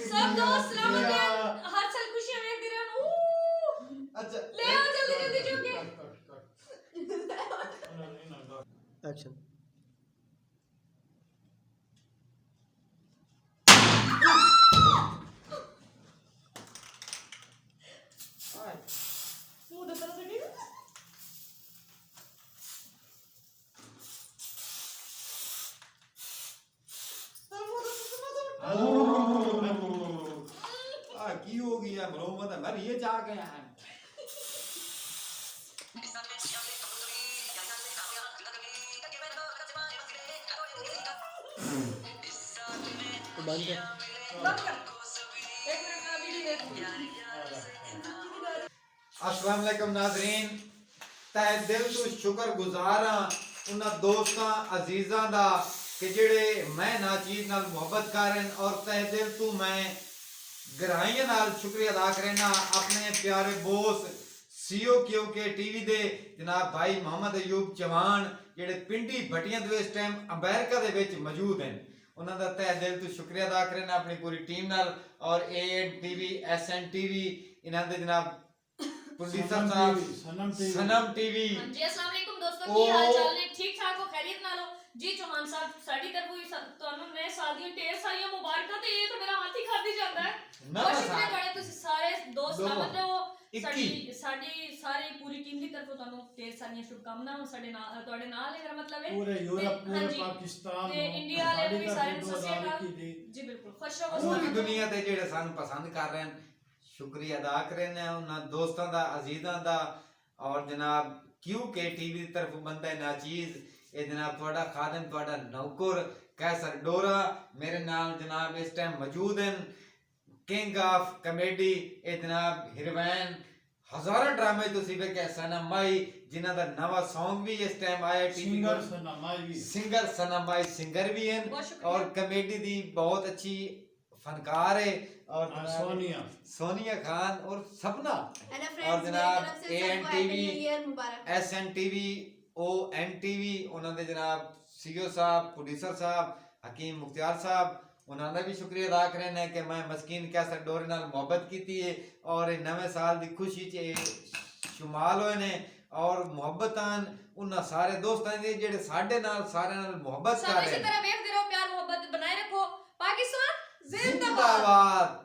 सब दोस्त सलामत रहन, हर साल खुशियां देखते रहन। अच्छा ले आओ जल्दी जल्दी जो के एक्शन। मुंह दे तरह से की हो गया ब्रो मत मर ये जा गया है बंद कर। बंद कर। 1 मिनट का वीडियो देख। अस्सलाम वालेकुम नाज़रीन, तहे दिल तो शुक्रगुजार हां उन्हां दोस्तां अजीजां दा कि जेड़े मैं नाचीज नाल मुहब्बत करन और तहे दिल तो मैं गहराइयां नाल शुक्रिया अदा करना अपने प्यारे बोस सीओ के टीवी दे जनाब भाई मोहम्मद अयूब चौहान जेड़े पिंडी भटियां दे इस टाइम अमेरिका दे विच मौजूद हैं उन्हां दा तहे दिल तो शुक्रिया अदा करना अपनी पूरी टीम नाल और एएन टीवी एसएन टीवी इन्हां दे जनाब प्रोड्यूसर साहब सनम टीवी। हां जी अस्सलाम वालेकुम दोस्तों, की हाल चाल ने? ठीक ठाक हो, खैरियत नाल हो जी? चौहान साहब साडी तरफों ही ਤੁਹਾਨੂੰ नए साल ਦੀਆਂ ढेर सारियां मुबारकां ते ये तो मेरा हाथ ही खादी ਜਾਂਦਾ है। बहुत शुक्रिया ਤੁਹਾਡੇ ਤੁਸੀਂ ਸਾਰੇ ਦੋਸਤ ਸਲਾਮਤ ਰਹੋ। ਸਾਡੀ ਸਾਰੀ ਪੂਰੀ ਟੀਮ ਦੀ ਤਰਫੋਂ ਤੁਹਾਨੂੰ ਢੇਰ ਸਾਰੀਆਂ ਸ਼ੁਭਕਾਮਨਾਵਾਂ ਸਾਡੇ ਨਾਲ ਤੁਹਾਡੇ ਨਾਲ ਹੈ। ਮੇਰਾ ਮਤਲਬ ਹੈ ਪੂਰੇ ਯੂਰਪ ਪੂਰੇ ਪਾਕਿਸਤਾਨ ਤੇ ਇੰਡੀਆ ਵਾਲੇ ਨੂੰ ਵੀ ਸਾਰਿਆਂ ਨੂੰ ਸਤਿ ਸ਼੍ਰੀ ਅਕਾਲ ਜੀ। ਬਿਲਕੁਲ ਖੁਸ਼ ਰਹੋ ਪੂਰੀ ਦੁਨੀਆ ਤੇ ਜਿਹੜੇ ਸਾਨੂੰ ਪਸੰਦ ਕਰ ਰਹੇ ਹਨ शुक्रिया अदा करें उन्होंने दोस्तों का अजीज़ों का और जनाब के टीवी की तरफ बंदा नाचीज ये जनाब थोड़ा खादम थोड़ा नौकर कैसर डोरा मेरे नाल जनाब इस टाइम मौजूद हैं किंग ऑफ कॉमेडी ये जनाब हिरवैन हजारों ड्रामे तुसी वेखे सनम माई जिन्हां दा नवा सॉन्ग भी इस टाइम आया टीवी सिंगर सनम माई सिंगर भी हैं और कॉमेडी दी बहुत अच्छी फनकार है और सोनिया खान और सपना और जनाब AN TV SN TV ON TV उन्होंने जनाब सीओ साहब प्रोड्यूसर साहब हकीम मुख्तियार साहब उन्होंने भी शुक्रिया अदा करें कि मैं मस्कीन कैसर डोरे नाल मोहब्बत की है और नवे साल की खुशी च शुमाल होए ने और मोहब्बतान उन्हां सारे दोस्तां दे जेड़े साडे नाल सारे नाल मोहब्बत कर रहे हैं। इसी तरह देखते रहो, प्यार मोहब्बत बनाए रखो। पाकिस्तान जिंदाबाद।